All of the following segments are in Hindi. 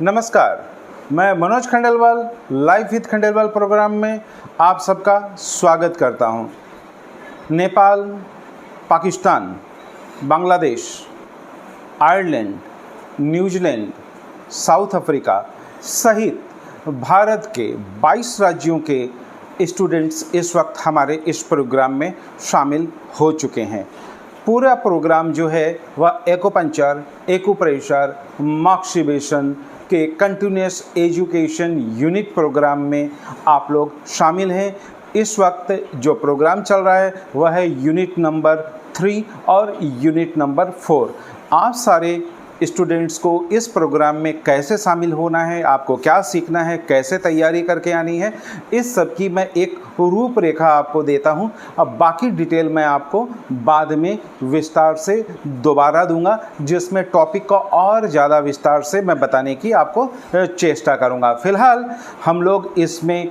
नमस्कार, मैं Manoj Khandelwal life with Khandelwal program में आप सबका स्वागत करता हूं। Nepal, Pakistan, Bangladesh, Ireland, New Zealand, South Africa सहित भारत के 22 राज्यों के स्टूडेंट्स इस वक्त हमारे इस प्रोग्राम में शामिल हो चुके हैं। पूरा प्रोग्राम जो है वह एक्यूपंक्चर, एक्यूप्रेशर, मॉक्सिबेशन के कंटिन्यूस एजुकेशन यूनिट प्रोग्राम में आप लोग शामिल हैं। इस वक्त जो प्रोग्राम चल रहा है वह है यूनिट नंबर 3 और यूनिट नंबर 4। आप सारे स्टूडेंट्स को इस प्रोग्राम में कैसे शामिल होना है, आपको क्या सीखना है, कैसे तैयारी करके आनी है, इस सब की मैं एक रूपरेखा आपको देता हूं। अब बाकी डिटेल मैं आपको बाद में विस्तार से दोबारा दूंगा, जिसमें टॉपिक को और ज़्यादा विस्तार से मैं बताने की आपको चेष्टा करूंगा। फिलहाल हम लोग इसमें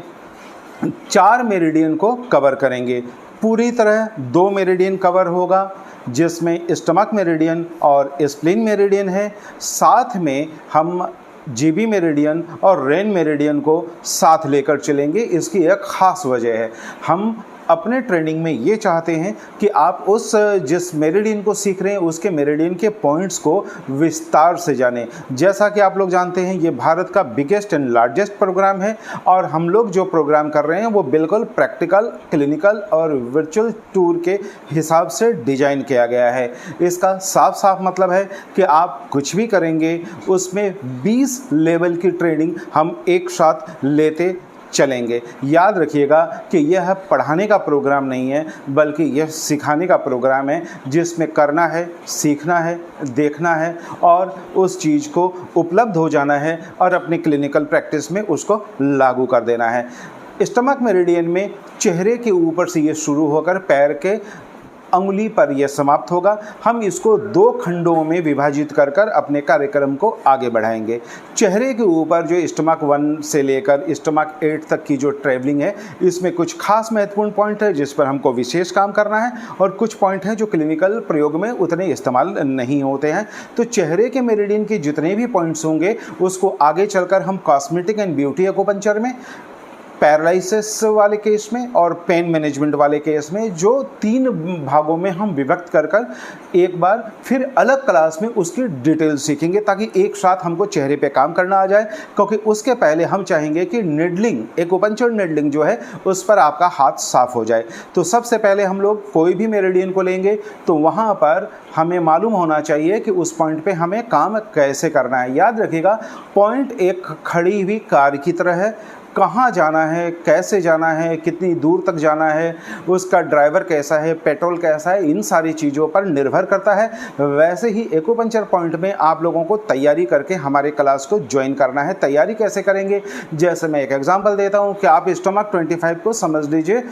4 मेरिडियन को कवर करेंगे। पूरी तरह 2 मेरिडियन कवर होगा, जिसमें स्टमक मेरिडियन और स्प्लीन मेरिडियन है। साथ में हम जीबी मेरिडियन और रेन मेरिडियन को साथ लेकर चलेंगे। इसकी एक ख़ास वजह है, हम अपने ट्रेनिंग में ये चाहते हैं कि आप उस जिस मेरिडियन को सीख रहे हैं उसके मेरिडियन के पॉइंट्स को विस्तार से जानें। जैसा कि आप लोग जानते हैं ये भारत का बिगेस्ट एंड लार्जेस्ट प्रोग्राम है और हम लोग जो प्रोग्राम कर रहे हैं वो बिल्कुल प्रैक्टिकल, क्लिनिकल और वर्चुअल टूर के हिसाब से डिज़ाइन किया गया है। इसका साफ साफ मतलब है कि आप कुछ भी करेंगे उसमें 20 लेवल की ट्रेनिंग हम एक साथ लेते चलेंगे। याद रखिएगा कि यह पढ़ाने का प्रोग्राम नहीं है, बल्कि यह सिखाने का प्रोग्राम है, जिसमें करना है, सीखना है, देखना है और उस चीज़ को उपलब्ध हो जाना है और अपने क्लिनिकल प्रैक्टिस में उसको लागू कर देना है। स्टमक मेरिडियन में चेहरे के ऊपर से ये शुरू होकर पैर के अंगुली पर यह समाप्त होगा। हम इसको 2 खंडों में विभाजित कर कर अपने कार्यक्रम को आगे बढ़ाएंगे। चेहरे के ऊपर जो स्टमक 1 से लेकर स्टमक 8 तक की जो ट्रैवलिंग है, इसमें कुछ खास महत्वपूर्ण पॉइंट है जिस पर हमको विशेष काम करना है और कुछ पॉइंट हैं जो क्लिनिकल प्रयोग में उतने इस्तेमाल नहीं होते हैं। तो चेहरे के मेरिडियन के जितने भी पॉइंट्स होंगे उसको आगे चलकर हम कॉस्मेटिक एंड ब्यूटी एक्यूपंक्चर में, पैरालिसिस वाले केस में और पेन मैनेजमेंट वाले केस में, जो 3 भागों में हम विभक्त कर कर एक बार फिर अलग क्लास में उसकी डिटेल सीखेंगे, ताकि एक साथ हमको चेहरे पे काम करना आ जाए। क्योंकि उसके पहले हम चाहेंगे कि निडलिंग, एक्यूपंक्चर निडलिंग जो है उस पर आपका हाथ साफ हो जाए। तो सबसे पहले हम लोग कोई भी मेरिडियन को लेंगे तो वहाँ पर हमें मालूम होना चाहिए कि उस पॉइंट पे हमें काम कैसे करना है। याद रखिएगा, पॉइंट एक खड़ी हुई कार की तरह है। कहाँ जाना है, कैसे जाना है, कितनी दूर तक जाना है, उसका ड्राइवर कैसा है, पेट्रोल कैसा है, इन सारी चीज़ों पर निर्भर करता है। वैसे ही एक्यूपंक्चर पॉइंट में आप लोगों को तैयारी करके हमारे क्लास को ज्वाइन करना है। तैयारी कैसे करेंगे, जैसे मैं एक एग्जांपल देता हूँ कि आप स्टमक 25 को समझ लीजिए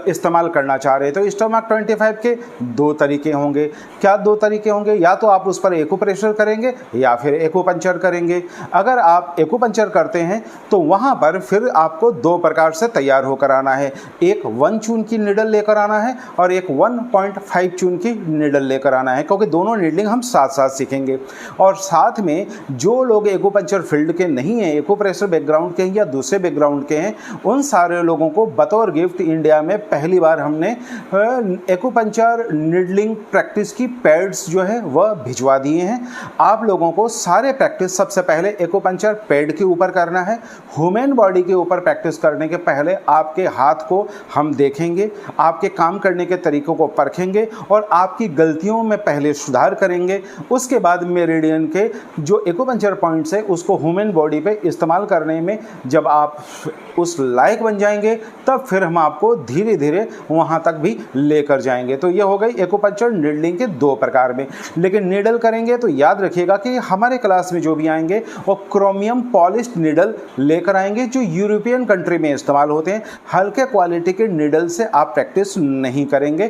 इस्तेमाल करना चाह रहे हैं, तो स्टमक 25 के 2 तरीके होंगे। क्या 2 तरीके होंगे? या तो आप उस पर एक्यूप्रेशर करेंगे या फिर एक्यूपंक्चर करेंगे। अगर आप एक्यूपंक्चर करते हैं तो वहाँ पर फिर आपको 2 प्रकार से तैयार होकर आना है। एक 1 चून की निडल लेकर आना है और एक 1.5 चून की निडल लेकर आना है, क्योंकि दोनों निडलिंग हम साथ साथ सीखेंगे। और साथ में जो लोग एक्यूपंक्चर फील्ड के नहीं हैं, एक्यूप्रेशर बैकग्राउंड के हैं या दूसरे बैकग्राउंड के हैं, उन सारे लोगों को बतौर गिफ्ट इंडिया में पहली बार हमने एक्यूपंक्चर निडलिंग प्रैक्टिस की पैड्स जो है वह भिजवा दिए हैं। आप लोगों को सारे प्रैक्टिस सबसे पहले एक्यूपंक्चर पैड के ऊपर करना है। ह्यूमन बॉडी के ऊपर प्रैक्टिस करने के पहले आपके हाथ को हम देखेंगे, आपके काम करने के तरीकों को परखेंगे और आपकी गलतियों में पहले सुधार करेंगे। उसके बाद मेरिडियन के जो एक्यूपंक्चर पॉइंट्स है उसको ह्यूमन बॉडी पे इस्तेमाल करने में जब आप उस लायक बन जाएंगे, तब फिर हम आपको धीरे धीरे वहाँ तक भी लेकर जाएंगे। तो ये हो गई एक्यूपंक्चर नीडलिंग के 2 प्रकार में। लेकिन नीडल करेंगे तो याद रखिएगा कि हमारे क्लास में जो भी आएंगे वो क्रोमियम पॉलिश्ड नीडल लेकर आएंगे, जो यूरोपियन कंट्री में इस्तेमाल होते हैं। हल्के क्वालिटी के नीडल से आप प्रैक्टिस नहीं करेंगे।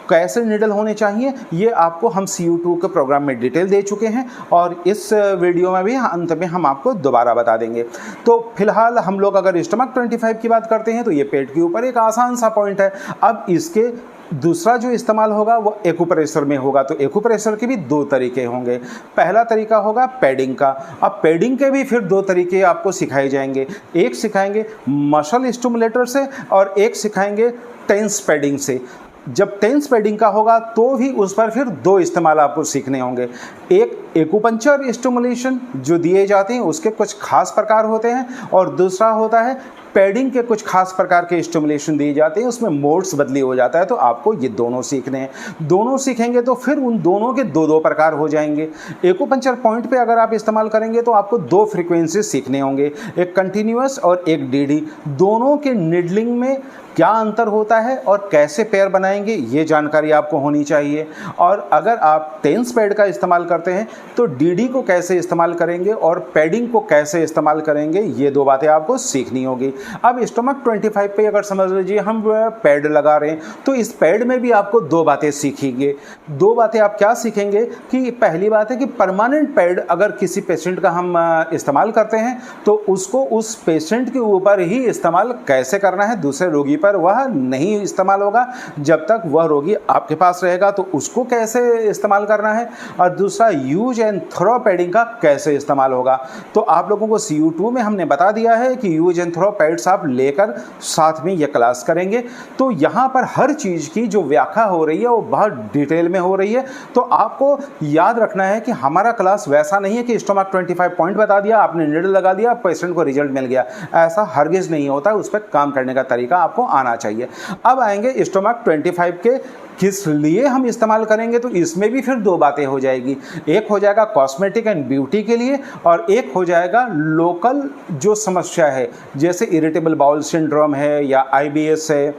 कैसे नीडल होने चाहिए ये आपको हम CU2 के प्रोग्राम में डिटेल दे चुके हैं और इस वीडियो में भी अंत में हम आपको दोबारा बता देंगे। तो फिलहाल हम लोग अगर स्टमक 25 की बात करते हैं तो ये पेट के ऊपर एक आसान सा पॉइंट है। अब इसके दूसरा जो इस्तेमाल होगा वो एक्यूप्रेशर में होगा। तो एक्यूप्रेशर के भी दो तरीके होंगे। पहला तरीका होगा पैडिंग का। अब पैडिंग के भी फिर दो तरीके आपको सिखाए जाएंगे। एक सिखाएंगे मसल स्टिमुलेटर से और एक सिखाएंगे टेंस पैडिंग से। जब टेंस पैडिंग का होगा तो भी उस पर फिर दो इस्तेमाल आपको सीखने होंगे। एक एक्यूपंक्चर स्टिमुलेशन जो दिए जाते हैं उसके कुछ खास प्रकार होते हैं और दूसरा होता है पैडिंग के कुछ खास प्रकार के स्टिमुलेशन दिए जाते हैं, उसमें मोड्स बदली हो जाता है। तो आपको ये दोनों सीखने हैं। दोनों सीखेंगे तो फिर उन दोनों के दो दो प्रकार हो जाएंगे। एक्यूपंक्चर पॉइंट पे अगर आप इस्तेमाल करेंगे तो आपको दो फ्रीक्वेंसी सीखने होंगे, एक कंटिन्यूअस और एक डीडी। दोनों के निडलिंग में क्या अंतर होता है और कैसे पैर बनाएंगे ये जानकारी आपको होनी चाहिए। और अगर आप टेंस पैड का इस्तेमाल करते हैं तो डीडी को कैसे इस्तेमाल करेंगे और पैडिंग को कैसे इस्तेमाल करेंगे, ये दो बातें आपको सीखनी होगी। अब स्टमक 25 पे अगर समझ लीजिए हम पैड लगा रहे हैं तो इस पैड में भी आपको दो बातें सीखेंगे। दो बातें आप क्या सीखेंगे कि पहली बात है कि परमानेंट पैड अगर किसी पेशेंट का हम इस्तेमाल करते हैं तो उसको उस पेशेंट के ऊपर ही इस्तेमाल कैसे करना है, दूसरे रोगी पर वह नहीं इस्तेमाल होगा। जब तक वह रोगी आपके पास रहेगा तो उसको कैसे इस्तेमाल करना है, और दूसरा यूज एंड थ्रो पैडिंग का कैसे इस्तेमाल होगा। तो आप लोगों को CU2 में हमने बता दिया है कि यूज एंड थ्रो पैड्स आप लेकर साथ में ये क्लास करेंगे। तो यहाँ पर हर चीज़ की जो व्याख्या हो रही है वो बहुत डिटेल में हो रही है। तो आपको याद रखना है कि हमारा क्लास वैसा नहीं है कि स्टमक 25 पॉइंट बता दिया, आपने नीडल लगा दिया, पेशेंट को रिजल्ट मिल गया। ऐसा हरगिज़ नहीं होता, उस पर काम करने का तरीका आपको आना चाहिए। अब आएंगे स्टमक 25 के किस लिए हम इस्तेमाल करेंगे। तो इसमें भी फिर दो बातें हो जाएगी। एक हो जाएगा कॉस्मेटिक एंड ब्यूटी के लिए और एक हो जाएगा लोकल जो समस्या है, जैसे इरिटेबल बाउल सिंड्रोम है या IBS है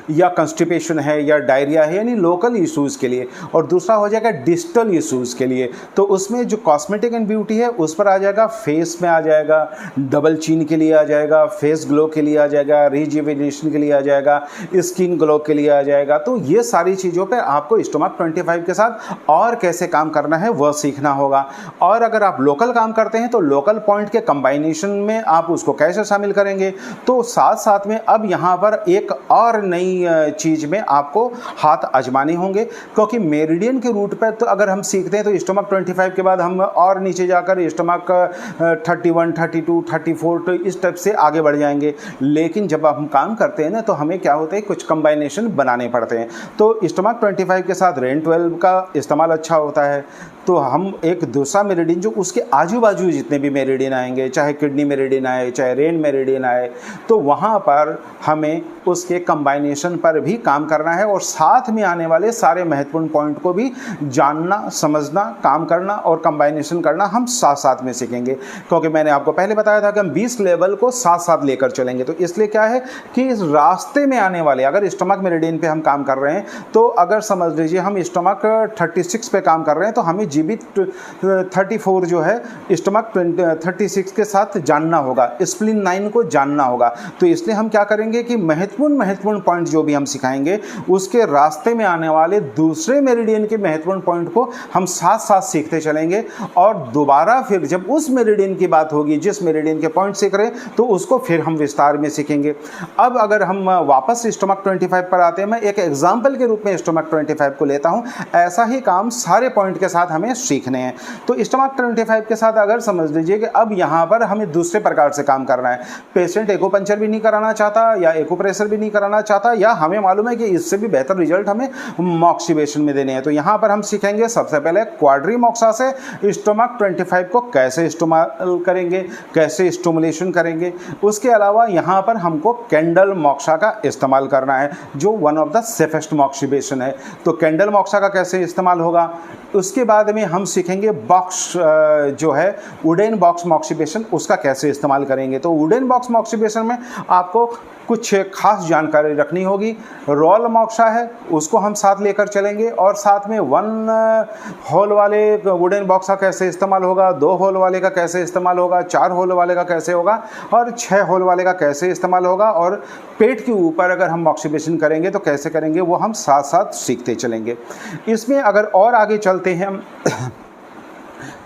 या कंस्टिपेशन है या डायरिया है, यानी लोकल इश्यूज़ के लिए। और दूसरा हो जाएगा डिजिटल इश्यूज़ के लिए। तो उसमें जो कॉस्मेटिक एंड ब्यूटी है उस पर आ जाएगा, फेस में आ जाएगा, डबल चिन के लिए आ जाएगा, फेस ग्लो के लिए आ जाएगा, रिजुवेनेशन के लिए आ जाएगा, स्किन ग्लो के लिए आ जाएगा। तो ये सारी चीज़ों पे आपको स्टमक 25 के साथ और कैसे काम करना है वह सीखना होगा। और अगर आप लोकल काम करते हैं तो लोकल पॉइंट के कंबाइनेशन में आप उसको कैसे शामिल करेंगे। तो साथ साथ में अब यहाँ पर एक और नई चीज में आपको हाथ आजमाने होंगे, क्योंकि मेरिडियन के रूट पर तो अगर हम सीखते हैं तो स्टमक 25 के बाद हम और नीचे जाकर स्टमक 31, 32, 34 तो इस टाइप से आगे बढ़ जाएंगे। लेकिन जब हम काम करते हैं ना तो हमें क्या होता है, कुछ कंबाइनेशन बनाने पड़ते हैं। तो स्टमक 25 के साथ रेन 12 का इस्तेमाल अच्छा होता है। तो हम एक दूसरा मेरिडियन जो उसके आजू बाजू जितने भी मेरिडियन आएंगे, चाहे किडनी मेरिडियन आए, चाहे रेन मेरिडियन आए, तो वहाँ पर हमें उसके कंबाइनेशन पर भी काम करना है और साथ में आने वाले सारे महत्वपूर्ण पॉइंट को भी जानना, समझना, काम करना और कंबाइनेशन करना हम साथ साथ में सीखेंगे। क्योंकि मैंने आपको पहले बताया था कि हम 20 लेवल को साथ साथ लेकर चलेंगे। तो इसलिए क्या है कि इस रास्ते में आने वाले, अगर स्टमक मेरिडियन पे हम काम कर रहे हैं तो अगर समझ लीजिए हम स्टमक 36 पे काम कर रहे हैं तो हमें GB 34 जो है स्टमक 36 के साथ जानना होगा, स्प्लीन 9 को जानना होगा। तो इसलिए हम क्या करेंगे कि महत्वपूर्ण पॉइंट जो भी हम सिखाएंगे उसके रास्ते में आने वाले दूसरे मेरिडियन के महत्वपूर्ण पॉइंट को हम साथ साथ सीखते चलेंगे। और दोबारा फिर जब उस मेरिडियन की बात होगी, जिस मेरिडियन के पॉइंट सीख रहे हैं, तो उसको फिर हम विस्तार में सीखेंगे। अब अगर हम वापस स्टमक 25 पर आते हैं, मैं एक एग्जाम्पल के रूप में स्टमक 25 को लेता हूँ। ऐसा ही काम सारे पॉइंट के साथ हमें सीखने हैं। तो स्टमक 25 के साथ अगर समझ लीजिए कि अब यहाँ पर हमें दूसरे प्रकार से काम करना है। पेशेंट एक्यूपंक्चर भी नहीं कराना चाहता या एक्यूप्रेशर भी नहीं कराना चाहता, या हमें मालूम है कि इससे भी बेहतर रिजल्ट हमें मॉक्सिबेशन में देने हैं। तो यहाँ पर हम सीखेंगे सबसे पहले क्वाड्री मॉक्सा से स्टमक 25 को कैसे इस्तेमाल करेंगे, कैसे स्टिमुलेशन करेंगे। उसके अलावा यहाँ पर हमको कैंडल मॉक्सा का इस्तेमाल करना है, जो वन ऑफ द सेफेस्ट मॉक्सिबेशन है। तो कैंडल मॉक्सा का कैसे इस्तेमाल होगा। उसके बाद में हम सीखेंगे बॉक्स जो है वुडन बॉक्स मॉक्सिबेशन, उसका कैसे इस्तेमाल करेंगे। तो वुडन बॉक्स मॉक्सिबेशन में आपको कुछ खास जानकारी रखनी होगी। रोल मॉक्सा है उसको हम साथ लेकर चलेंगे, और साथ में 1 होल वाले वुडन बॉक्स का कैसे इस्तेमाल होगा, 2 होल वाले का कैसे इस्तेमाल होगा, 4 होल वाले का कैसे होगा, और 6 होल वाले का कैसे इस्तेमाल होगा, और पेट के ऊपर अगर हम मॉक्सिबेशन करेंगे तो कैसे करेंगे, वो हम साथ साथ सीखते चलेंगे। इसमें अगर और आगे चलते हैं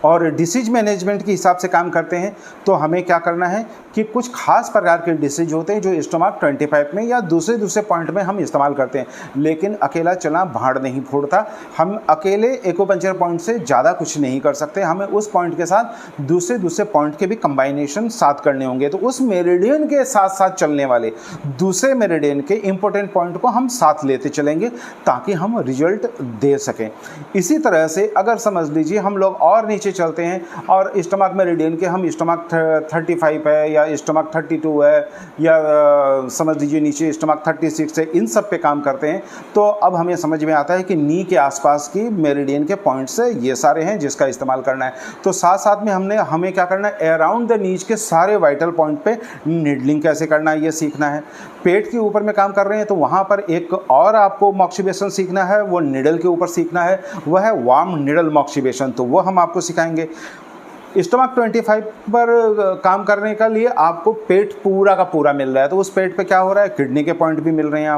और डिसीज मैनेजमेंट के हिसाब से काम करते हैं तो हमें क्या करना है कि कुछ खास प्रकार के डिसीज होते हैं जो स्टमक 25 में या दूसरे पॉइंट में हम इस्तेमाल करते हैं, लेकिन अकेला चना भाड़ नहीं फोड़ता। हम अकेले एक्यूपंक्चर पॉइंट से ज़्यादा कुछ नहीं कर सकते, हमें उस पॉइंट के साथ दूसरे पॉइंट के भी कंबाइनेशन साथ करने होंगे। तो उस मेरिडियन के साथ साथ चलने वाले दूसरे मेरिडियन के इंपॉर्टेंट पॉइंट को हम साथ लेते चलेंगे ताकि हम रिजल्ट दे सकें। इसी तरह से अगर समझ लीजिए हम लोग और नीचे चलते हैं और स्टमक मेरिडियन के हम स्टमक 35 है या स्टमक 32 है या समझ लीजिए नीचे स्टमक 36 है, इन सब पे काम करते हैं तो अब हमें समझ में आता है कि नी के आसपास की मेरिडियन के पॉइंट्स है ये सारे हैं जिसका इस्तेमाल करना है। तो साथ साथ में हमें क्या करना है, अराउंड द नीज के सारे वाइटल पॉइंट पे निडलिंग कैसे करना है ये सीखना है। पेट के ऊपर में काम कर रहे हैं तो वहाँ पर एक और आपको मॉक्सिबेशन सीखना है, वो निडल के ऊपर सीखना है, वह है वार्म निडल मॉक्सिबेशन, तो वो हम आपको सिखाएंगे। स्टमक 25 पर काम करने के लिए आपको पेट पूरा का पूरा मिल रहा है, तो उस पेट पे क्या हो रहा है, किडनी के पॉइंट भी मिल रहे हैं,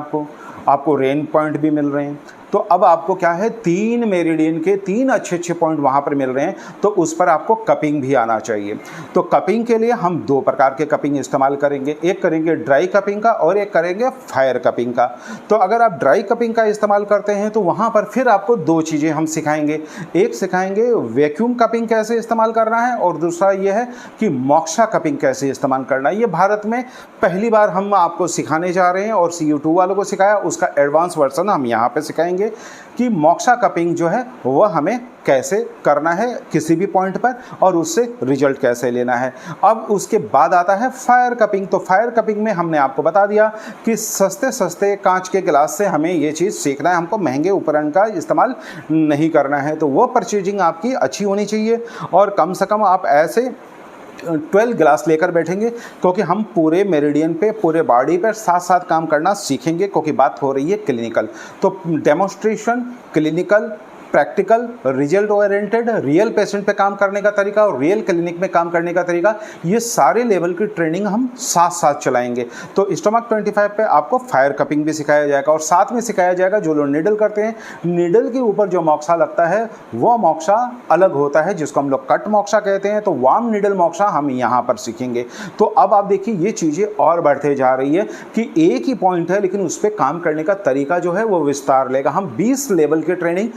आपको रेन पॉइंट भी मिल रहे हैं। तो अब आपको क्या है, 3 मेरिडियन के 3 अच्छे पॉइंट वहाँ पर मिल रहे हैं, तो उस पर आपको कपिंग भी आना चाहिए। तो कपिंग के लिए हम 2 प्रकार के कपिंग इस्तेमाल करेंगे, एक करेंगे ड्राई कपिंग का और एक करेंगे फायर कपिंग का। तो अगर आप ड्राई कपिंग का इस्तेमाल करते हैं तो वहाँ पर फिर आपको 2 चीज़ें हम सिखाएंगे, एक सिखाएंगे वैक्यूम कपिंग कैसे इस्तेमाल करना है और दूसरा ये है कि मोक्सा कपिंग कैसे इस्तेमाल करना है। ये भारत में पहली बार हम आपको सिखाने जा रहे हैं और CU2 वालों को सिखाया, उसका एडवांस वर्जन हम यहाँ पर सिखाएंगे कि मोक्सा कपिंग जो है वह हमें कैसे करना है किसी भी पॉइंट पर और उससे रिजल्ट कैसे लेना है। अब उसके बाद आता है फायर कपिंग। तो फायर कपिंग में हमने आपको बता दिया कि सस्ते कांच के गिलास से हमें ये चीज़ सीखना है, हमको महंगे उपकरण का इस्तेमाल नहीं करना है। तो वो परचेजिंग आपकी अच्छी होनी चाहिए और कम से कम आप ऐसे 12 गिलास लेकर बैठेंगे, क्योंकि हम पूरे मेरिडियन पे पूरे बॉडी पर साथ साथ काम करना सीखेंगे, क्योंकि बात हो रही है क्लिनिकल। तो demonstration, clinical, practical, result oriented, real patient पे काम करने का तरीका और रियल क्लिनिक में काम करने का तरीका, ये सारे लेवल की ट्रेनिंग हम साथ साथ चलाएंगे। तो स्टमक 25 पे आपको फायर कपिंग भी सिखाया जाएगा और साथ में सिखाया जाएगा जो लोग निडल करते हैं, निडल के ऊपर जो मोक्सा लगता है वो मोक्सा अलग होता है जिसको हम लोग कट मोक्सा कहते हैं। तो वार्म निडल मोक्सा हम यहाँ पर सीखेंगे। तो अब आप देखिए ये चीज़ें और बढ़ते जा रही है कि एक ही पॉइंट है लेकिन उस पर काम करने का तरीका जो है वो विस्तार लेगा। हम 20 लेवल की ट्रेनिंग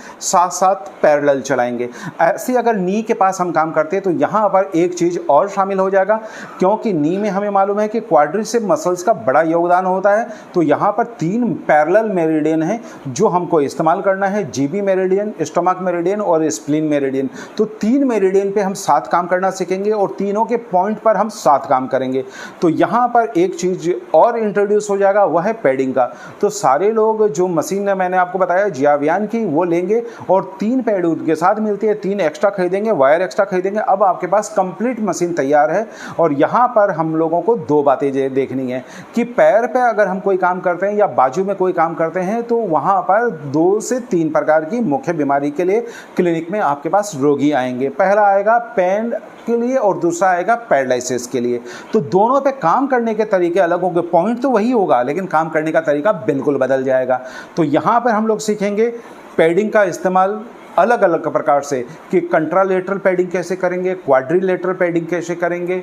साथ पैरेलल चलाएंगे। ऐसे अगर नी के पास हम काम करते हैं तो यहाँ पर एक चीज़ और शामिल हो जाएगा, क्योंकि नी में हमें मालूम है कि क्वाड्रिसेप मसल्स का बड़ा योगदान होता है। तो यहाँ पर 3 पैरेलल मेरिडियन है जो हमको इस्तेमाल करना है, जीबी मेरिडियन, स्टमक मेरिडियन और स्प्लीन मेरिडियन। तो 3 मेरिडियन पे हम साथ काम करना सीखेंगे और तीनों के पॉइंट पर हम साथ काम करेंगे। तो यहाँ पर एक चीज़ और इंट्रोड्यूस हो जाएगा, वह है पैडिंग का। तो सारे लोग जो मशीन मैंने आपको बताया जियावियान की वो लेंगे और 3 पैड के साथ मिलती है, 3 एक्स्ट्रा खरीदेंगे, वायर एक्स्ट्रा खरीदेंगे। अब आपके पास कंप्लीट मशीन तैयार है। और यहाँ पर हम लोगों को 2 बातें देखनी है कि पैर पे अगर हम कोई काम करते हैं या बाजू में कोई काम करते हैं तो वहाँ पर 2 से 3 प्रकार की मुख्य बीमारी के लिए क्लिनिक में आपके पास रोगी आएंगे। पहला आएगा पेन के लिए और दूसरा आएगा पैरालिसिस के लिए। तो दोनों पे काम करने के तरीके अलग होंगे, पॉइंट तो वही होगा लेकिन काम करने का तरीका बिल्कुल बदल जाएगा। तो यहाँ पर हम लोग सीखेंगे पैडिंग का इस्तेमाल अलग अलग प्रकार से कि कंट्रालेटरल पैडिंग कैसे करेंगे, क्वाड्रिलेटरल पैडिंग कैसे करेंगे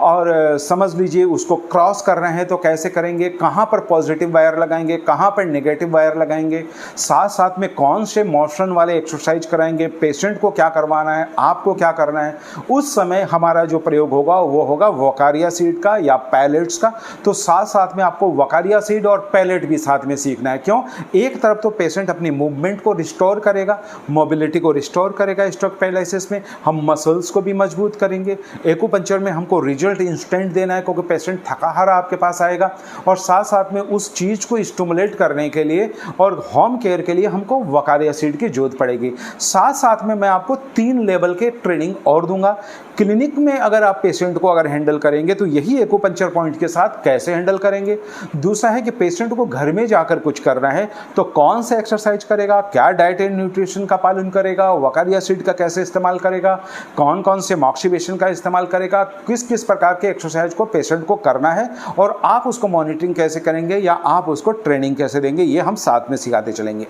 और समझ लीजिए उसको क्रॉस कर रहे हैं तो कैसे करेंगे, कहाँ पर पॉजिटिव वायर लगाएंगे, कहाँ पर नेगेटिव वायर लगाएंगे, साथ साथ में कौन से मोशन वाले एक्सरसाइज कराएंगे, पेशेंट को क्या करवाना है, आपको क्या करना है। उस समय हमारा जो प्रयोग होगा वो होगा वकारिया सीड का या पैलेट्स का। तो साथ साथ में आपको वकारिया सीड और पैलेट भी साथ में सीखना है। क्यों? एक तरफ तो पेशेंट अपनी मूवमेंट को रिस्टोर करेगा, मोबिलिटी को रिस्टोर करेगा स्ट्रोक पैरालिसिस में, हम मसल्स को भी मजबूत करेंगे। एक्यूपंक्चर में हमको रिजल्ट इंस्टेंट देना है क्योंकि पेशेंट थका हारा आपके पास आएगा और साथ साथ में उस चीज को स्टिमुलेट करने के लिए और होम केयर के लिए हमको वकारिया सीड की जरूरत पड़ेगी। साथ साथ में मैं आपको 3 लेवल के ट्रेनिंग और दूंगा। क्लिनिक में अगर आप पेशेंट को अगर हैंडल करेंगे तो यही एक्यूपंक्चर पॉइंट के साथ कैसे हैंडल करेंगे। दूसरा है कि पेशेंट को घर में जाकर कुछ करना है तो कौन सा एक्सरसाइज करेगा, क्या डाइट एंड न्यूट्रिशन का पालन करेगा, वकारिया सीड का कैसे इस्तेमाल करेगा, कौन कौन से मॉक्सिबेशन का इस्तेमाल करेगा, किस किस प्रकार के एक्सरसाइज को पेशेंट को करना है और आप उसको मॉनिटरिंग कैसे करेंगे या आप उसको ट्रेनिंग कैसे देंगे, ये हम साथ में सिखाते चलेंगे।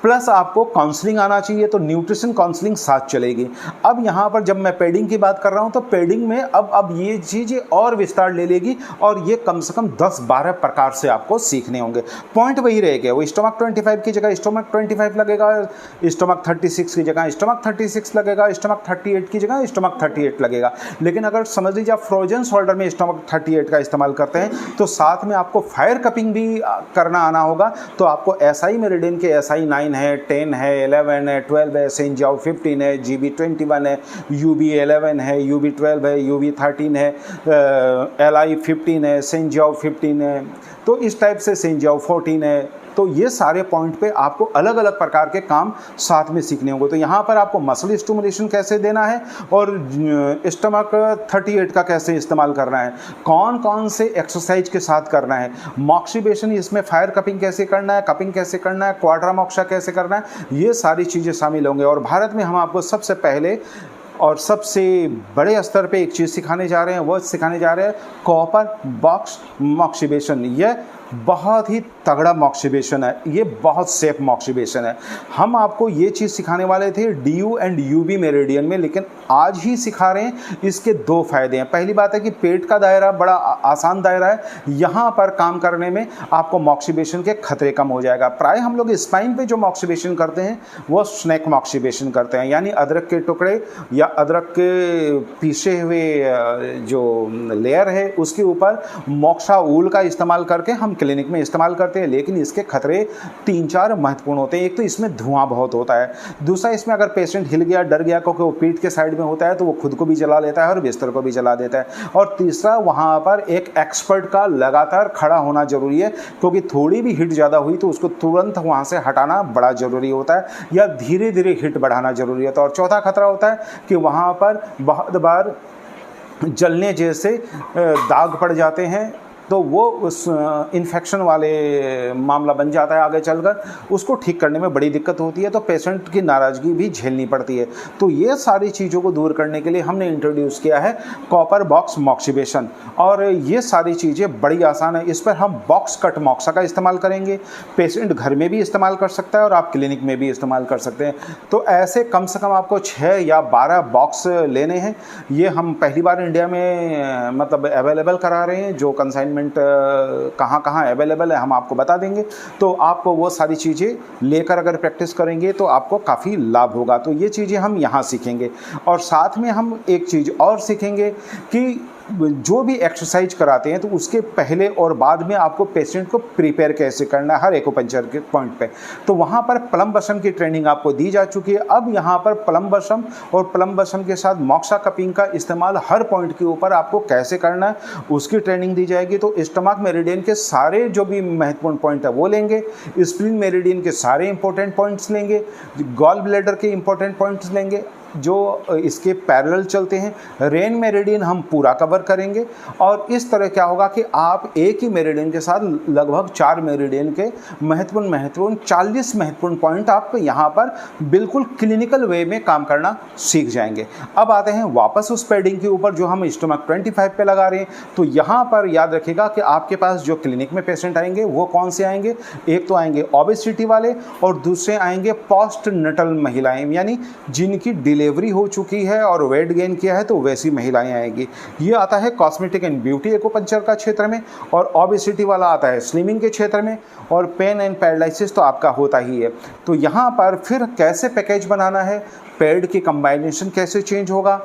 प्लस आपको काउंसलिंग आना चाहिए, तो न्यूट्रिशन काउंसलिंग साथ चलेगी। अब यहाँ पर जब मैं पैडिंग की बात कर रहा हूँ तो पैडिंग में अब ये चीज़ें और विस्तार ले लेगी और ये कम से कम 10-12 प्रकार से आपको सीखने होंगे। पॉइंट वही रहेगा, वो स्टमक 25 की जगह स्टमक 25 लगेगा, स्टमक 36 की जगह स्टमक 36 लगेगा, स्टमक 38 की जगह स्टमक 38 लगेगा। लेकिन अगर समझ लीजिए आप फ्रोजन शोल्डर में स्टमक 38 का इस्तेमाल करते हैं तो साथ में आपको फायर कपिंग भी करना आना होगा। तो आपको SI मेरिडियन के SI 9 है, 10 है, 11 है, 12 है, सेंट जाओ 15 है, GB 21 है, UB 11 है, UB 12 है, UB 13 है, LI 15 है, सेंट जाओ 15 है, तो इस टाइप से सेंट जाओ 14 है। तो ये सारे पॉइंट पे आपको अलग अलग प्रकार के काम साथ में सीखने होंगे। तो यहाँ पर आपको मसल स्टिमुलेशन कैसे देना है और स्टमक 38 का कैसे इस्तेमाल करना है, कौन कौन से एक्सरसाइज के साथ करना है, मॉक्सिबेशन इसमें फायर कपिंग कैसे करना है, कपिंग कैसे करना है, क्वाड्रा मोक्सा कैसे करना है, ये सारी चीज़ें शामिल होंगे। और भारत में हम आपको सबसे पहले और सबसे बड़े स्तर पे एक चीज़ सिखाने जा रहे हैं, वो सिखाने जा रहे हैं कॉपर बॉक्स मॉक्सिबेशन। यह बहुत ही तगड़ा मॉक्सिबेशन है, ये बहुत सेफ मॉक्सिबेशन है। हम आपको ये चीज़ सिखाने वाले थे DU एंड UB मेरिडियन में, लेकिन आज ही सिखा रहे हैं। इसके 2 फायदे हैं। पहली बात है कि पेट का दायरा बड़ा आसान दायरा है, यहाँ पर काम करने में आपको मॉक्सिबेशन के खतरे कम हो जाएगा। प्राय हम लोग स्पाइन पे जो मॉक्सिबेशन करते हैं वो स्नैक मॉक्सिबेशन करते हैं, यानी अदरक के टुकड़े या अदरक के पीसे हुए जो लेयर है उसके ऊपर मोक्सा ऊल का इस्तेमाल करके हम क्लिनिक में इस्तेमाल करते हैं। लेकिन इसके खतरे 3-4 महत्वपूर्ण होते हैं। एक तो इसमें धुआं बहुत होता है, दूसरा इसमें अगर पेशेंट हिल गया, डर गया, क्योंकि वो पीठ के साइड में होता है तो वो खुद को भी जला लेता है और बिस्तर को भी जला देता है। और तीसरा, वहाँ पर एक एक्सपर्ट का लगातार खड़ा होना जरूरी है, क्योंकि थोड़ी भी हिट ज़्यादा हुई तो उसको तुरंत वहाँ से हटाना बड़ा ज़रूरी होता है या धीरे धीरे हिट बढ़ाना ज़रूरी होता है। और चौथा खतरा होता है कि वहाँ पर बहुत बार जलने जैसे दाग पड़ जाते हैं, तो वो उस इन्फेक्शन वाले मामला बन जाता है आगे चलकर, उसको ठीक करने में बड़ी दिक्कत होती है, तो पेशेंट की नाराज़गी भी झेलनी पड़ती है। तो ये सारी चीज़ों को दूर करने के लिए हमने इंट्रोड्यूस किया है कॉपर बॉक्स मॉक्सिबेशन, और ये सारी चीज़ें बड़ी आसान है। इस पर हम बॉक्स कट मॉक्सा का इस्तेमाल करेंगे, पेशेंट घर में भी इस्तेमाल कर सकता है और आप क्लिनिक में भी इस्तेमाल कर सकते हैं। तो ऐसे कम से कम आपको 6 या 12 बॉक्स लेने हैं। ये हम पहली बार इंडिया में मतलब अवेलेबल करा रहे हैं। जो कंसाइनमेंट कहाँ कहाँ अवेलेबल है हम आपको बता देंगे, तो आप वो सारी चीज़ें लेकर अगर प्रैक्टिस करेंगे तो आपको काफ़ी लाभ होगा। तो ये चीज़ें हम यहाँ सीखेंगे, और साथ में हम एक चीज़ और सीखेंगे कि जो भी एक्सरसाइज कराते हैं तो उसके पहले और बाद में आपको पेशेंट को प्रिपेयर कैसे करना है हर एक्यूपंक्चर के पॉइंट पे। तो वहाँ पर प्लम्बसम की ट्रेनिंग आपको दी जा चुकी है। अब यहाँ पर प्लम्बसम और प्लम्बसम के साथ मोक्सा कपिंग का इस्तेमाल हर पॉइंट के ऊपर आपको कैसे करना है उसकी ट्रेनिंग दी जाएगी। तो स्टमक मेरिडियन के सारे जो भी महत्वपूर्ण पॉइंट है वो लेंगे, स्प्लीन मेरिडियन के सारे इंपॉर्टेंट पॉइंट्स लेंगे, गॉल ब्लैडर के इंपॉर्टेंट पॉइंट्स लेंगे जो इसके पैरेलल चलते हैं, रेन मेरिडियन हम पूरा कवर करेंगे। और इस तरह क्या होगा कि आप एक ही मेरिडियन के साथ लगभग 4 मेरिडियन के महत्वपूर्ण 40 महत्वपूर्ण पॉइंट आप यहाँ पर बिल्कुल क्लिनिकल वे में काम करना सीख जाएंगे। अब आते हैं वापस उस पैडिंग के ऊपर जो हम स्टमक 25 पे लगा रहे हैं। तो यहाँ पर याद रखिएगा कि आपके पास जो क्लिनिक में पेशेंट आएंगे वो कौन से आएंगे, एक तो आएंगे ओबेसिटी वाले और दूसरे आएंगे पोस्ट नटल महिलाएं, यानी जिनकी डिलीवरी हो चुकी है और वेट गेन किया है तो वैसी महिलाएं आएंगी। ये आता है कॉस्मेटिक एंड ब्यूटी एक्यूपंक्चर का क्षेत्र में, और ओबेसिटी वाला आता है स्लिमिंग के क्षेत्र में, और पेन एंड पैरालिसिस तो आपका होता ही है। तो यहाँ पर फिर कैसे पैकेज बनाना है, पैड की कंबाइनेशन कैसे चेंज होगा,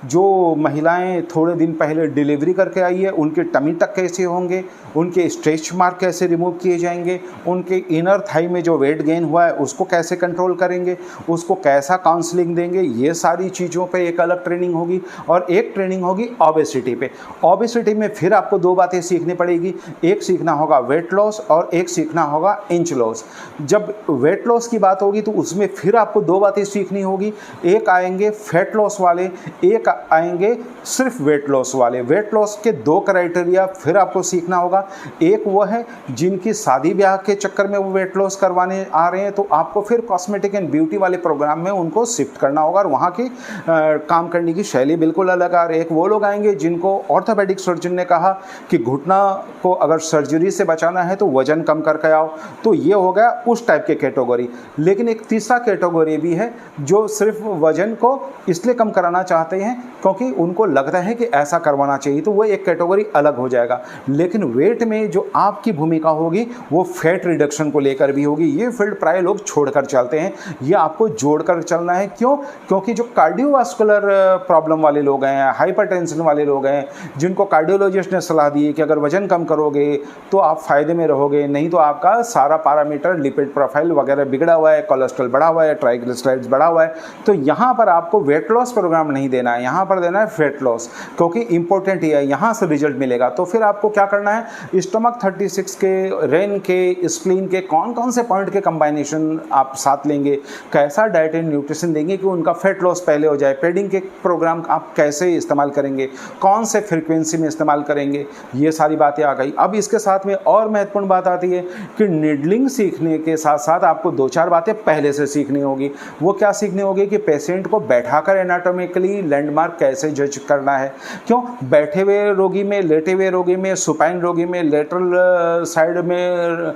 जो महिलाएं थोड़े दिन पहले डिलीवरी करके आई है उनके टमी तक कैसे होंगे, उनके स्ट्रेच मार्क कैसे रिमूव किए जाएंगे, उनके इनर थाई में जो वेट गेन हुआ है उसको कैसे कंट्रोल करेंगे, उसको कैसा काउंसलिंग देंगे, ये सारी चीज़ों पे एक अलग ट्रेनिंग होगी। और एक ट्रेनिंग होगी ओबेसिटी पे। ओबेसिटी में फिर आपको 2 बातें सीखनी पड़ेगी, एक सीखना होगा वेट लॉस और एक सीखना होगा इंच लॉस। जब वेट लॉस की बात होगी तो उसमें फिर आपको 2 बातें सीखनी होगी, एक आएंगे फैट लॉस वाले, एक आएंगे सिर्फ वेट लॉस वाले। वेट लॉस के 2 क्राइटेरिया फिर आपको सीखना होगा। एक वो है जिनकी शादी ब्याह के चक्कर में वो वेट लॉस करवाने आ रहे हैं, तो आपको फिर कॉस्मेटिक एंड ब्यूटी वाले प्रोग्राम में उनको शिफ्ट करना होगा और वहाँ की काम करने की शैली बिल्कुल अलग आ रही है। एक वो लोग आएंगे जिनको ऑर्थोपेडिक सर्जन ने कहा कि घुटना को अगर सर्जरी से बचाना है तो वजन कम करके आओ, तो ये हो गया उस टाइप के कैटेगरी। लेकिन एक तीसरा कैटेगरी भी है जो सिर्फ वजन को इसलिए कम कराना चाहते हैं क्योंकि उनको लगता है कि ऐसा करवाना चाहिए, तो वो एक कैटेगरी अलग हो जाएगा। लेकिन वेट में जो आपकी भूमिका होगी वो फैट रिडक्शन को लेकर भी होगी। ये फील्ड प्राय लोग छोड़कर चलते हैं, ये आपको जोड़कर चलना है। क्यों? क्योंकि जो कार्डियोवास्कुलर प्रॉब्लम वाले लोग हैं, हाइपरटेंशन वाले लोग हैं, जिनको कार्डियोलॉजिस्ट ने सलाह दी है कि अगर वजन कम करोगे तो आप फायदे में रहोगे, नहीं तो आपका सारा पैरामीटर लिपिड प्रोफाइल वगैरह बिगड़ा हुआ है, कोलेस्ट्रॉल बढ़ा हुआ है, ट्राइग्लिसराइड्स बढ़ा हुआ है, तो यहाँ पर आपको वेट लॉस प्रोग्राम नहीं देना है, यहाँ पर देना है फैट लॉस, क्योंकि इंपॉर्टेंट ये है, यहाँ से रिजल्ट मिलेगा। तो फिर आपको क्या करना है, स्टमक 36 के, रेन के, स्प्लीन के कौन कौन से पॉइंट के कंबाइनेशन आप साथ लेंगे, कैसा डाइट एंड न्यूट्रिशन देंगे कि उनका फैट लॉस पहले हो जाए, पेडिंग के प्रोग्राम आप कैसे इस्तेमाल करेंगे, कौन से फ्रीक्वेंसी में इस्तेमाल करेंगे, ये सारी बातें आ गई। अब इसके साथ में और महत्वपूर्ण बात आती है कि नीडलिंग सीखने के साथ साथ आपको 2-4 बातें पहले से सीखनी होगी। वो क्या सीखनी होगी कि पेशेंट को बैठाकर एनाटॉमिकली लैंडमार्क कैसे जज करना है। क्यों? बैठे हुए रोगी में, लेटे हुए रोगी में, सुपाइन रोगी में, लेटरल साइड में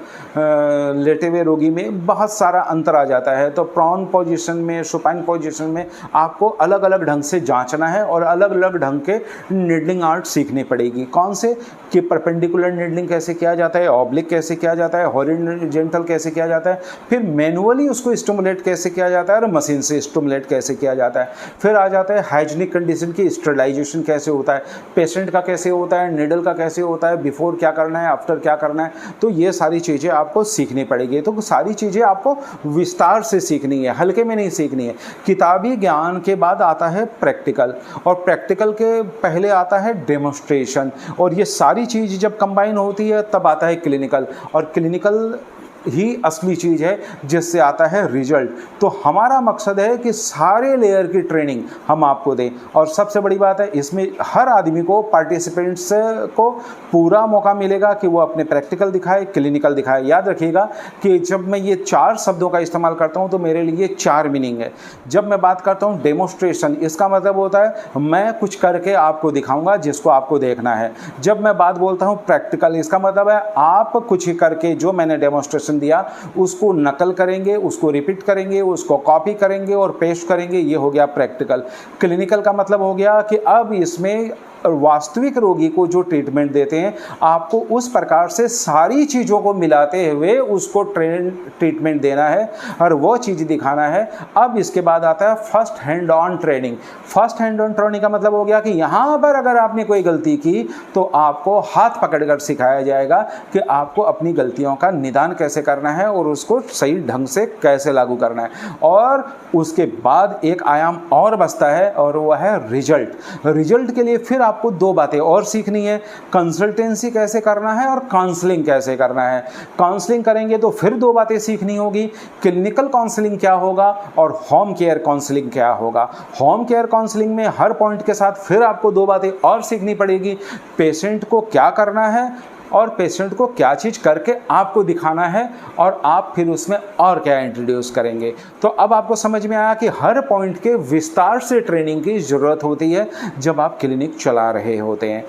लेटे हुए रोगी में बहुत सारा अंतर आ जाता है। तो प्रॉन पोजीशन में, सुपाइन पोजीशन में आपको अलग अलग ढंग से जांचना है और अलग अलग ढंग के नीडलिंग आर्ट सीखनी पड़ेगी। कौन से कि परपेंडिकुलर नीडलिंग कैसे किया जाता है, ऑब्लिक कैसे किया जाता है, हॉरिजॉन्टल कैसे किया जाता है, फिर मैनुअली उसको स्टिमुलेट कैसे किया जाता है और मशीन से स्टिमुलेट कैसे किया जाता है। फिर आ जाता है हाइजीनिक कंडीशन की स्टरलाइजेशन कैसे होता है, पेशेंट का कैसे होता है, नीडल का कैसे होता है, बिफोर क्या करना है, आफ्टर क्या करना है। तो ये सारी चीज़ें आपको सीखनी पड़ेगी। तो सारी चीज़ें आपको विस्तार से सीखनी है, हल्के में नहीं सीखनी है। किताबी ज्ञान के बाद आता है प्रैक्टिकल और प्रैक्टिकल के पहले आता है डेमोन्स्ट्रेशन, और ये सारी चीज़ जब कंबाइन होती है तब आता है क्लिनिकल, और क्लिनिकल ही असली चीज़ है जिससे आता है रिजल्ट। तो हमारा मकसद है कि सारे लेयर की ट्रेनिंग हम आपको दें, और सबसे बड़ी बात है इसमें हर आदमी को, पार्टिसिपेंट्स को पूरा मौका मिलेगा कि वो अपने प्रैक्टिकल दिखाए, क्लिनिकल दिखाए। याद रखिएगा कि जब मैं ये 4 शब्दों का इस्तेमाल करता हूँ तो मेरे लिए 4 मीनिंग है। जब मैं बात करता हूँ डेमोन्स्ट्रेशन, इसका मतलब होता है मैं कुछ करके आपको दिखाऊंगा जिसको आपको देखना है। जब मैं बात बोलता हूँ प्रैक्टिकल, इसका मतलब है आप कुछ करके जो मैंने डेमोन्स्ट्रेशन दिया उसको नकल करेंगे, उसको रिपीट करेंगे, उसको कॉपी करेंगे और पेस्ट करेंगे, ये हो गया प्रैक्टिकल। क्लिनिकल का मतलब हो गया कि अब इसमें वास्तविक रोगी को जो ट्रीटमेंट देते हैं आपको उस प्रकार से सारी चीज़ों को मिलाते हुए उसको ट्रीटमेंट देना है और वो चीज़ दिखाना है। अब इसके बाद आता है first hand on training. First hand on training का मतलब हो गया कि यहाँ पर अगर आपने कोई गलती की तो आपको हाथ पकड़कर सिखाया जाएगा कि आपको अपनी गलतियों का निदान कैसे करना है और उसको सही ढंग से कैसे लागू करना है। और उसके बाद एक आयाम और बचता है और वह है रिजल्ट। रिजल्ट के लिए फिर आपको 2 बातें और सीखनी है, कंसल्टेंसी कैसे करना है और काउंसलिंग कैसे करना है। काउंसलिंग करेंगे तो फिर 2 बातें सीखनी होगी, क्लिनिकल काउंसलिंग क्या होगा और होम केयर काउंसलिंग क्या होगा। होम केयर काउंसलिंग में हर पॉइंट के साथ फिर आपको 2 बातें और सीखनी पड़ेगी, पेशेंट को क्या करना है और पेशेंट को क्या चीज़ करके आपको दिखाना है और आप फिर उसमें और क्या इंट्रोड्यूस करेंगे। तो अब आपको समझ में आया कि हर पॉइंट के विस्तार से ट्रेनिंग की ज़रूरत होती है जब आप क्लिनिक चला रहे होते हैं।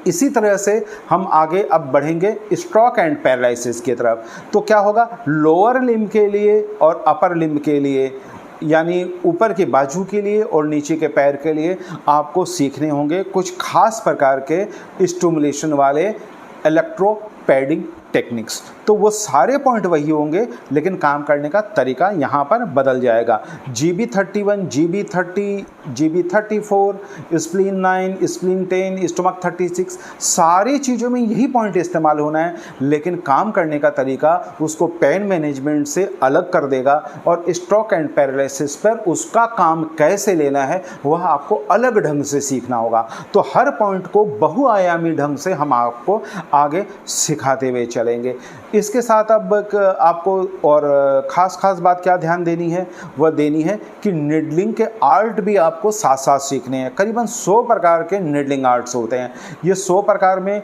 इसी तरह से हम आगे अब बढ़ेंगे स्ट्रोक एंड पैरालिसिस की तरफ। तो क्या होगा, लोअर लिम्ब के लिए और अपर लिम्ब के लिए, यानी ऊपर के बाजू के लिए और नीचे के पैर के लिए आपको सीखने होंगे कुछ खास प्रकार के स्टिमुलेशन वाले इलेक्ट्रोपैडिंग टेक्निक्स। तो वो सारे पॉइंट वही होंगे लेकिन काम करने का तरीका यहाँ पर बदल जाएगा। GB31, GB30, GB34, spleen 9, spleen 10, stomach 36, सारी चीज़ों में यही पॉइंट इस्तेमाल होना है, लेकिन काम करने का तरीका उसको पेन मैनेजमेंट से अलग कर देगा और स्ट्रोक एंड पैरालिसिस पर उसका काम कैसे लेना है वह आपको अलग ढंग से सीखना होगा। तो हर पॉइंट को बहुआयामी ढंग से हम आपको आगे सिखाते हुए चलेंगे। इसके साथ अब आपको और ख़ास बात क्या ध्यान देनी है, वह देनी है कि निडलिंग के आर्ट भी आपको साथ साथ सीखने हैं। करीबन 100 प्रकार के निडलिंग आर्ट्स होते हैं। ये 100 प्रकार में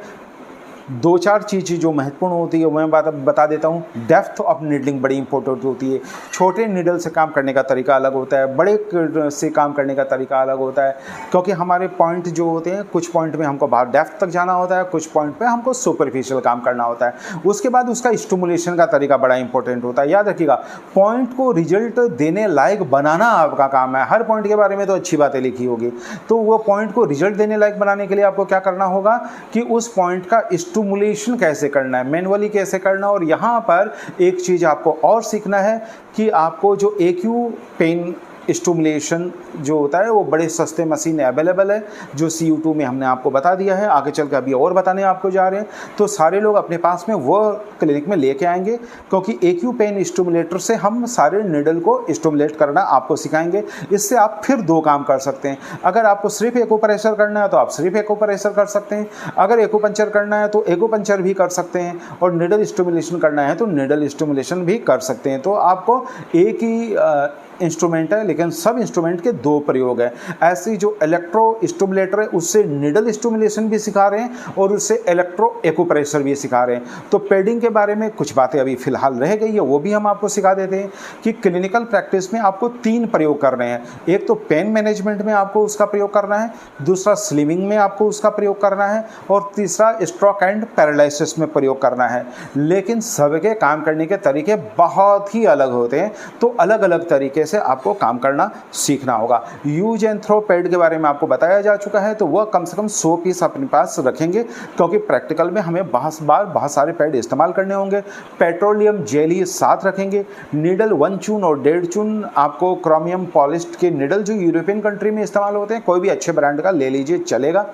2-4 चीज़ें जो महत्वपूर्ण होती है मैं बता देता हूँ। डेप्थ ऑफ नीडलिंग बड़ी इंपॉर्टेंट होती है। छोटे नीडल से काम करने का तरीका अलग होता है, बड़े से काम करने का तरीका अलग होता है, क्योंकि हमारे पॉइंट जो होते हैं, कुछ पॉइंट में हमको बहुत डेप्थ तक जाना होता है, कुछ पॉइंट पे हमको सुपरफिशियल काम करना होता है। उसके बाद उसका स्टिमुलेशन का तरीका बड़ा इंपॉर्टेंट होता है। याद रखिएगा, पॉइंट को रिजल्ट देने लायक बनाना आपका काम है। हर पॉइंट के बारे में तो अच्छी बातें लिखी होगी, तो वो पॉइंट को रिजल्ट देने लायक बनाने के लिए आपको क्या करना होगा कि उस पॉइंट का स्टिमुलेशन कैसे करना है, मैनुअली कैसे करना है। और यहाँ पर एक चीज़ आपको और सीखना है कि आपको जो एक्यू पेन स्टिमुलेशन जो होता है वो बड़े सस्ते मशीन अवेलेबल है, जो CU2 में हमने आपको बता दिया है। आगे चल के अभी और बताने आपको जा रहे हैं, तो सारे लोग अपने पास में वो क्लिनिक में लेके आएंगे, क्योंकि एक्यू पेन स्टिमुलेटर से हम सारे निडल को स्टिमुलेट करना आपको सिखाएंगे। इससे आप फिर 2 काम कर सकते हैं। अगर आपको सिर्फ एक्यूप्रेशर करना है तो आप सिर्फ एक्यूप्रेशर कर सकते हैं, अगर एक्यूपंक्चर करना है तो एक्यूपंक्चर भी कर सकते हैं, और निडल स्टिमुलेशन करना है तो निडल स्टिमुलेशन भी कर सकते हैं। तो आपको एक ही इंस्ट्रूमेंट है, लेकिन सब इंस्ट्रूमेंट के 2 प्रयोग हैं। ऐसी जो इलेक्ट्रो स्टिमुलेटर है उससे निडल स्टिमुलेशन भी सिखा रहे हैं और उससे इलेक्ट्रो एक्यूप्रेशर भी सिखा रहे हैं। तो पैडिंग के बारे में कुछ बातें अभी फिलहाल रह गई है, वो भी हम आपको सिखा देते हैं कि क्लिनिकल प्रैक्टिस में आपको 3 प्रयोग करने हैं। एक तो पेन मैनेजमेंट में आपको उसका प्रयोग करना है, दूसरा स्लिमिंग में आपको उसका प्रयोग करना है, और तीसरा स्ट्रोक एंड पैरालिसिस में प्रयोग करना है। लेकिन सबके काम करने के तरीके बहुत ही अलग होते हैं, तो अलग अलग तरीके से आपको काम करना सीखना होगा। यूज एंड थ्रो पैड के बारे में आपको बताया जा चुका है, तो वह कम से कम 100 पीस अपने पास रखेंगे, क्योंकि प्रैक्टिकल में हमें बहुत सारे पैड इस्तेमाल करने होंगे। पेट्रोलियम जेली साथ रखेंगे। नीडल 1 चून और 1.5 चून आपको क्रोमियम पॉलिश्ड के नीडल जो यूरोपियन कंट्री में इस्तेमाल होते हैं, कोई भी अच्छे ब्रांड का ले लीजिए, चलेगा।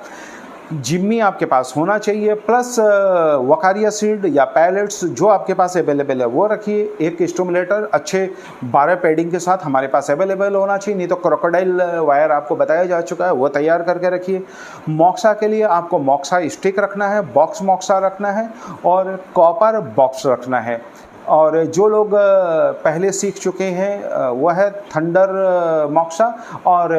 जिम्मी आपके पास होना चाहिए, प्लस वकारिया सीड या पैलेट्स जो आपके पास अवेलेबल है वो रखिए। एक स्टिमुलेटर अच्छे 12 पैडिंग के साथ हमारे पास अवेलेबल होना चाहिए, नहीं तो क्रोकोडाइल वायर आपको बताया जा चुका है, वो तैयार करके रखिए। मॉक्सा के लिए आपको मॉक्सा स्टिक रखना है, बॉक्स मॉक्सा रखना है, और कॉपर बॉक्स रखना है। और जो लोग पहले सीख चुके हैं वह है थंडर मॉक्सा, और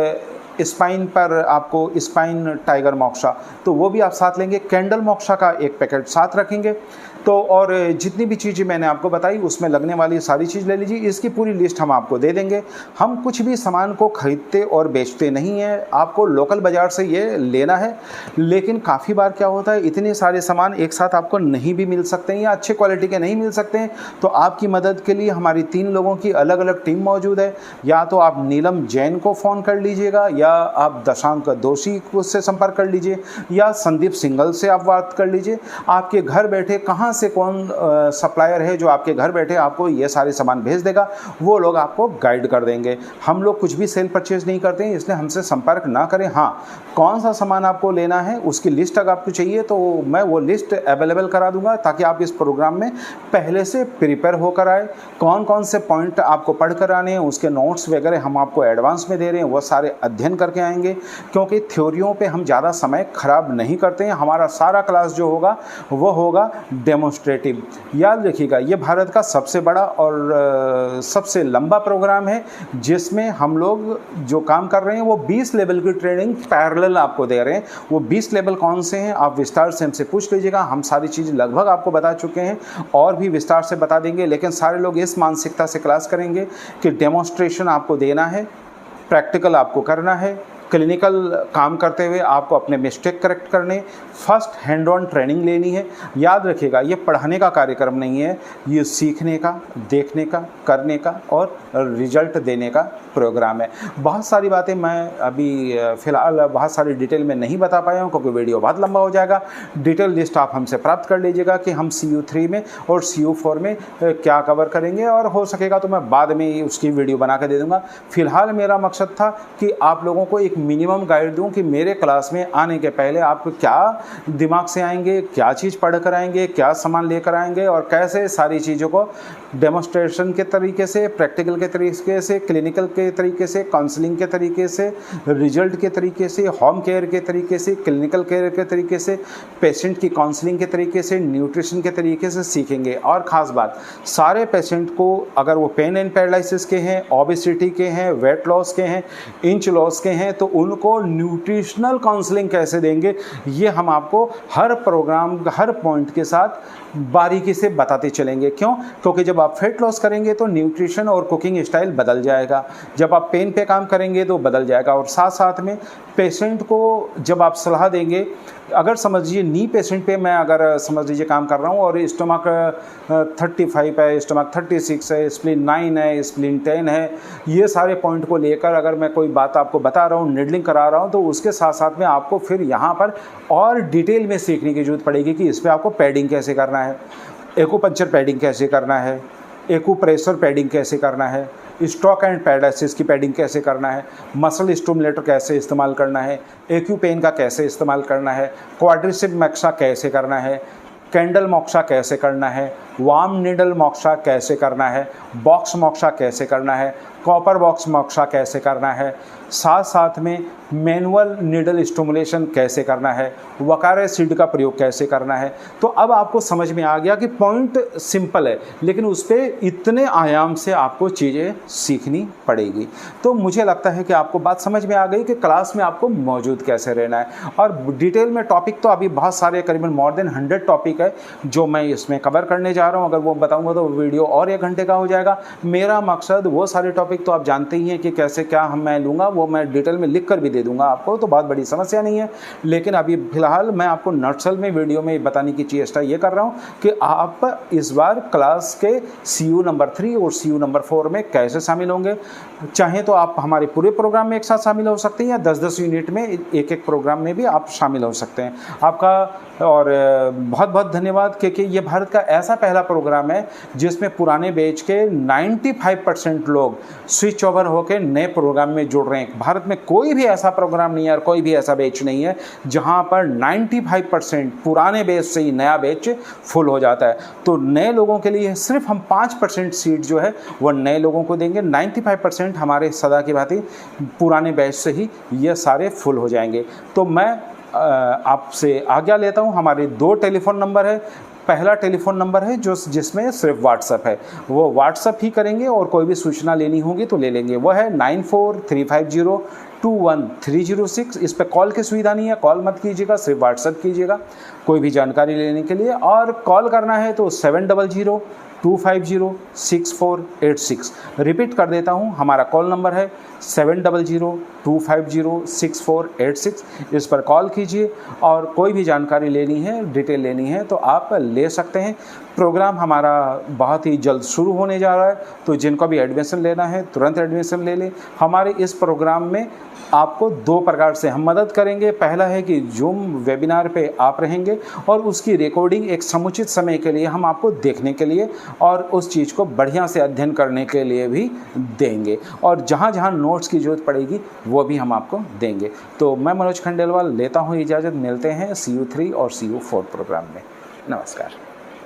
स्पाइन पर आपको स्पाइन टाइगर मॉक्सा, तो वो भी आप साथ लेंगे। कैंडल मॉक्सा का एक पैकेट साथ रखेंगे। तो और जितनी भी चीज़ें मैंने आपको बताई उसमें लगने वाली सारी चीज़ ले लीजिए। इसकी पूरी लिस्ट हम आपको दे देंगे। हम कुछ भी सामान को खरीदते और बेचते नहीं हैं, आपको लोकल बाज़ार से ये लेना है। लेकिन काफ़ी बार क्या होता है, इतने सारे सामान एक साथ आपको नहीं भी मिल सकते हैं या अच्छे क्वालिटी के नहीं मिल सकते हैं। तो आपकी मदद के लिए हमारी 3 लोगों की अलग अलग टीम मौजूद है। या तो आप नीलम जैन को फ़ोन कर लीजिएगा, या आप दशांक दोषी से संपर्क कर लीजिए, या संदीप सिंगल से आप बात कर लीजिए। आपके घर बैठे कहाँ से कौन सप्लायर है जो आपके घर बैठे आपको ये सारे सामान भेज देगा, वो लोग आपको गाइड कर देंगे। हम लोग कुछ भी सेल परचेज नहीं करते हैं, इसलिए हमसे संपर्क ना करें। हाँ, कौन सा सामान आपको लेना है उसकी लिस्ट अगर आपको चाहिए तो मैं वो लिस्ट अवेलेबल करा दूंगा, ताकि आप इस प्रोग्राम में पहले से प्रिपेयर होकर आए। कौन कौन से पॉइंट आपको पढ़ कर आने हैं, उसके नोट्स वगैरह हम आपको एडवांस में दे रहे हैं, वो सारे अध्ययन करके आएंगे। क्योंकि थ्योरियों पे हम ज़्यादा समय खराब नहीं करते हैं। हमारा सारा क्लास जो होगा वो होगा डेमोन्स्ट्रेटिव। याद रखिएगा, ये भारत का सबसे बड़ा और सबसे लंबा प्रोग्राम है, जिसमें हम लोग जो काम कर रहे हैं वो 20 लेवल की ट्रेनिंग पैरेलल आपको दे रहे हैं। वो 20 लेवल कौन से हैं आप विस्तार से हमसे पूछ लीजिएगा। हम सारी चीज़ लगभग आपको बता चुके हैं और भी विस्तार से बता देंगे। लेकिन सारे लोग इस मानसिकता से क्लास करेंगे कि डेमोन्स्ट्रेशन आपको देना है, प्रैक्टिकल आपको करना है, क्लिनिकल काम करते हुए आपको अपने मिस्टेक करेक्ट करने, फर्स्ट हैंड ऑन ट्रेनिंग लेनी है। याद रखिएगा, ये पढ़ाने का कार्यक्रम नहीं है, ये सीखने का, देखने का, करने का और रिजल्ट देने का प्रोग्राम है। बहुत सारी बातें मैं अभी फ़िलहाल बहुत सारी डिटेल में नहीं बता पाया हूँ, क्योंकि वीडियो बहुत लंबा हो जाएगा। डिटेल लिस्ट आप हमसे प्राप्त कर लीजिएगा कि हम CU3 में और CU4 में क्या कवर करेंगे, और हो सकेगा तो मैं बाद में उसकी वीडियो बना कर दे दूँगा। फ़िलहाल मेरा मकसद था कि आप लोगों को एक मिनिमम गाइड दूं कि मेरे क्लास में आने के पहले आप क्या दिमाग से आएंगे, क्या चीज़ पढ़ कर आएंगे, क्या सामान लेकर आएंगे और कैसे सारी चीज़ों को डेमोस्ट्रेशन के तरीके से, प्रैक्टिकल के तरीके से, क्लिनिकल के तरीके से, काउंसलिंग के तरीके से, रिजल्ट के तरीके से, होम केयर के तरीके से, क्लिनिकल केयर के तरीके से, पेशेंट की काउंसलिंग के तरीके से, न्यूट्रिशन के तरीके से सीखेंगे। और ख़ास बात, सारे पेशेंट को अगर वो पेन एंड पैरालिसिस के हैं, ओबेसिटी के हैं, वेट लॉस के हैं, इंच लॉस के हैं, तो उनको न्यूट्रिशनल काउंसलिंग कैसे देंगे, ये हम आपको हर प्रोग्राम हर पॉइंट के साथ बारीकी से बताते चलेंगे। क्यों? क्योंकि जब आप वेट लॉस करेंगे तो न्यूट्रिशन और कुकिंग स्टाइल बदल जाएगा, जब आप पेन पे काम करेंगे तो बदल जाएगा। और साथ साथ में पेशेंट को जब आप सलाह देंगे, अगर समझ लीजिए नी पेशेंट पे मैं अगर समझ लीजिए काम कर रहा हूँ और स्टमक 35 है, स्टमक 36 है, स्प्लीन 9 है, स्प्लीन 10 है, ये सारे पॉइंट को लेकर अगर मैं कोई बात आपको बता रहा हूँ, निडलिंग करा रहा हूँ, तो उसके साथ साथ में आपको फिर यहाँ पर और डिटेल में सीखने की जरूरत पड़ेगी कि इस पर आपको पैडिंग कैसे करना है, एक्यूपंक्चर पैडिंग कैसे करना है, एक्यूप्रेशर पैडिंग कैसे करना है, स्ट्रोक एंड पैरालिसिस की पैडिंग कैसे करना है, मसल स्टिमुलेटर कैसे इस्तेमाल करना है, एक्यूपेन का कैसे इस्तेमाल करना है, क्वाड्रिसेप मोक्सा कैसे करना है, कैंडल मोक्सा कैसे करना है, वार्म नीडल मोक्सा कैसे करना है, बॉक्स मोक्सा कैसे करना है, कॉपर बॉक्स मोक्सा कैसे करना है, साथ साथ में मैनुअल नीडल स्टिमुलेशन कैसे करना है, वकारे सीड का प्रयोग कैसे करना है। तो अब आपको समझ में आ गया कि पॉइंट सिंपल है, लेकिन उस पर इतने आयाम से आपको चीज़ें सीखनी पड़ेगी। तो मुझे लगता है कि आपको बात समझ में आ गई कि क्लास में आपको मौजूद कैसे रहना है। और डिटेल में टॉपिक तो अभी बहुत सारे, करीबन मोर देन 100 टॉपिक है जो मैं इसमें कवर करने जा रहा हूँ। अगर वो बताऊँगा तो वीडियो और 1 घंटे का हो जाएगा। मेरा मकसद वो सारे टॉपिक तो आप जानते ही हैं कि कैसे क्या मैं लूँगा, वो मैं डिटेल में लिख कर भी दे दूंगा आपको, तो बहुत बड़ी समस्या नहीं है। लेकिन अभी फिलहाल मैं आपको नटशल में वीडियो में बताने की चेष्टा ये कर रहा हूँ कि आप इस बार क्लास के CU नंबर 3 और CU नंबर 4 में कैसे शामिल होंगे। चाहे तो आप हमारे पूरे प्रोग्राम में एक साथ शामिल हो सकते हैं या 10-10 यूनिट में एक एक प्रोग्राम में भी आप शामिल हो सकते हैं। आपका और बहुत बहुत धन्यवाद, क्योंकि ये भारत का ऐसा पहला प्रोग्राम है जिसमें पुराने बैच के 95% लोग स्विच ओवर होकर नए प्रोग्राम में जुड़ रहे हैं। भारत में कोई भी ऐसा प्रोग्राम नहीं है और कोई भी ऐसा बैच नहीं है जहां पर 95% पुराने बैच से ही नया बैच फुल हो जाता है। तो नए लोगों के लिए सिर्फ हम 5% सीट जो है वो नए लोगों को देंगे, 95% हमारे सदा की भांति पुराने बैच से ही ये सारे फुल हो जाएंगे। तो मैं आपसे आज्ञा लेता हूं। हमारे 2 टेलीफोन नंबर है। पहला टेलीफोन नंबर है जिसमें सिर्फ व्हाट्सअप है, वो व्हाट्सअप ही करेंगे और कोई भी सूचना लेनी होगी तो ले लेंगे। वो है 9435021306। इस पर कॉल की सुविधा नहीं है, कॉल मत कीजिएगा, सिर्फ व्हाट्सअप कीजिएगा कोई भी जानकारी लेने के लिए। और कॉल करना है तो 700-250-6486। रिपीट कर देता हूँ, हमारा कॉल नंबर है 700-250-6486। इस पर कॉल कीजिए और कोई भी जानकारी लेनी है, डिटेल लेनी है तो आप ले सकते हैं। प्रोग्राम हमारा बहुत ही जल्द शुरू होने जा रहा है, तो जिनको भी एडमिशन लेना है तुरंत एडमिशन ले लें। हमारे इस प्रोग्राम में आपको 2 प्रकार से हम मदद करेंगे। पहला है कि जूम वेबिनार पे आप रहेंगे और उसकी रिकॉर्डिंग एक समुचित समय के लिए हम आपको देखने के लिए और उस चीज़ को बढ़िया से अध्ययन करने के लिए भी देंगे, और जहाँ जहाँ नोट्स की ज़रूरत पड़ेगी वो भी हम आपको देंगे। तो मैं मनोज खंडेलवाल लेता हूँ इजाज़त, मिलते हैं CU 3 और CU 4 प्रोग्राम में। नमस्कार।